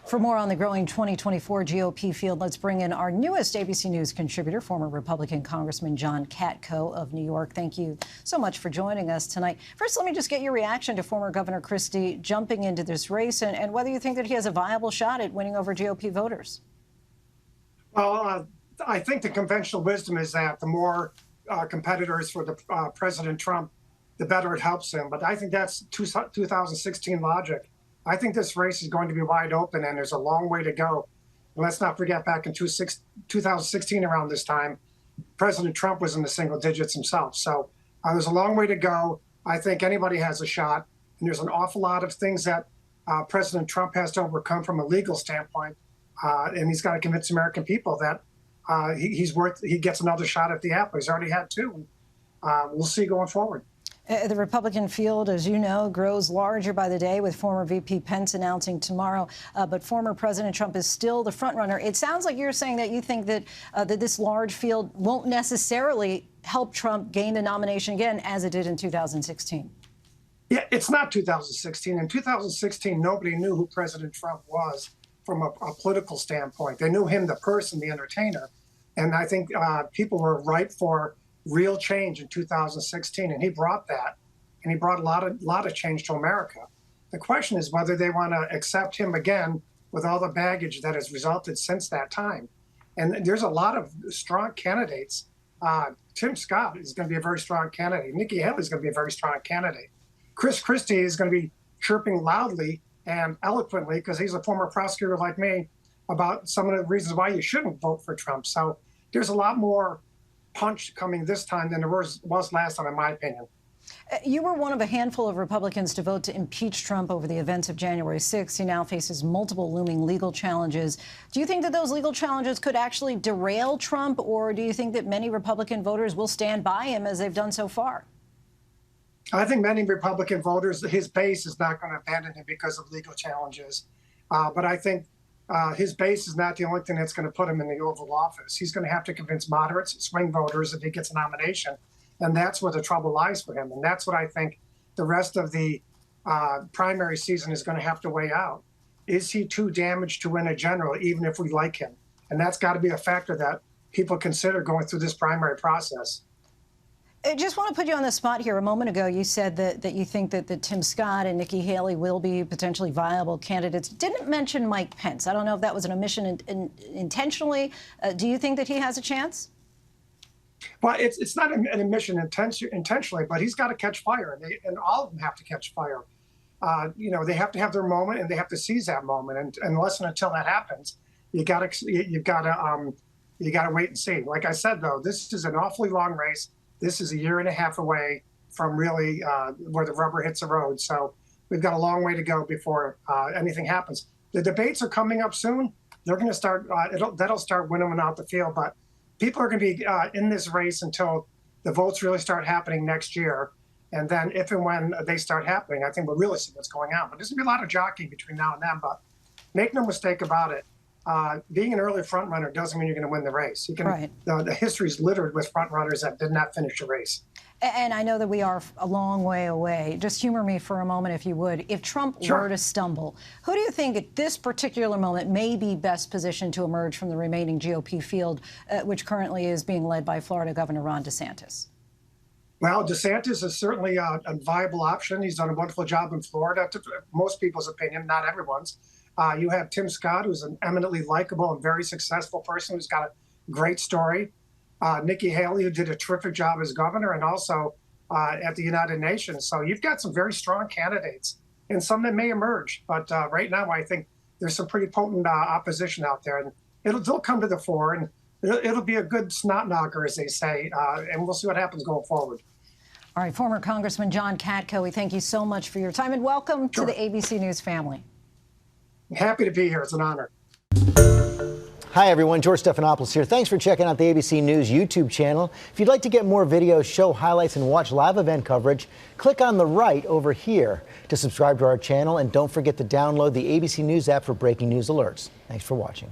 For more on the growing 2024 GOP field, let's bring in our newest ABC News contributor, former Republican Congressman John Katko of New York. Thank you so much for joining us tonight. First, let me just get your reaction to former Governor Christie jumping into this race and whether you think that he has a viable shot at winning over GOP voters. Well, I think the conventional wisdom is that the more competitors for the President Trump, the better it helps him. But I think that's 2016 logic. I think this race is going to be wide open, and there's a long way to go. And let's not forget, back in 2016, around this time, President Trump was in the single digits himself. So there's a long way to go. I think anybody has a shot. And there's an awful lot of things that President Trump has to overcome from a legal standpoint. And he's got to convince American people that he gets another shot at the apple. He's already had two. We'll see going forward. The Republican field, as you know, grows larger by the day, with former VP Pence announcing tomorrow. But former President Trump is still the frontrunner. It sounds like you're saying that you think that this large field won't necessarily help Trump gain the nomination again, as it did in 2016. Yeah, it's not 2016. In 2016, nobody knew who President Trump was from a political standpoint. They knew him, the person, the entertainer. And I think people were ripe for real change in 2016, and he brought that, and he brought a lot of change to America. The question is whether they want to accept him again with all the baggage that has resulted since that time. And there's a lot of strong candidates. Tim Scott is going to be a very strong candidate. Nikki Haley is going to be a very strong candidate. Chris Christie is going to be chirping loudly and eloquently, because he's a former prosecutor like me, about some of the reasons why you shouldn't vote for Trump. So there's a lot more punch coming this time than there was last time, in my opinion. You were one of a handful of Republicans to vote to impeach Trump over the events of January 6th. He now faces multiple looming legal challenges. Do you think that those legal challenges could actually derail Trump, or do you think that many Republican voters will stand by him as they've done so far? I think many Republican voters, his base is not going to abandon him because of legal challenges. But I think his base is not the only thing that's going to put him in the Oval Office. He's going to have to convince moderates, swing voters, if he gets a nomination. And that's where the trouble lies for him. And that's what I think the rest of the primary season is going to have to weigh out. Is he too damaged to win a general, even if we like him? And that's got to be a factor that people consider going through this primary process. I just want to put you on the spot here. A moment ago, you said that you think that Tim Scott and Nikki Haley will be potentially viable candidates. Didn't mention Mike Pence. I don't know if that was an omission intentionally. Do you think that he has a chance? Well, it's not an omission intentionally, but he's got to catch fire, and all of them have to catch fire. They have to have their moment, and they have to seize that moment. And unless and until that happens, you got to wait and see. Like I said, though, this is an awfully long race. This is a year and a half away from really where the rubber hits the road. So we've got a long way to go before anything happens. The debates are coming up soon. They're going to start. That'll start winnowing out the field. But people are going to be in this race until the votes really start happening next year. And then if and when they start happening, I think we'll really see what's going on. But there's going to be a lot of jockeying between now and then. But make no mistake about it. Being an early front runner doesn't mean you're going to win the race. You can. Right. The history is littered with front runners that did not finish the race. And I know that we are a long way away. Just humor me for a moment, if you would. If Trump were to stumble, who do you think at this particular moment may be best positioned to emerge from the remaining GOP field, which currently is being led by Florida Governor Ron DeSantis? Well, DeSantis is certainly a viable option. He's done a wonderful job in Florida, to most people's opinion, not everyone's. You have Tim Scott, who's an eminently likable and very successful person who's got a great story. Nikki Haley, who did a terrific job as governor and also at the United Nations. So you've got some very strong candidates and some that may emerge. But right now, I think there's some pretty potent opposition out there. And they'll come to the fore, and it'll be a good snot knocker, as they say. And we'll see what happens going forward. All right, former Congressman John Katko, we thank you so much for your time and welcome to the ABC News family. Happy to be here. It's an honor. Hi, everyone. George Stephanopoulos here. Thanks for checking out the ABC News YouTube channel. If you'd like to get more videos, show highlights, and watch live event coverage, click on the right over here to subscribe to our channel. And don't forget to download the ABC News app for breaking news alerts. Thanks for watching.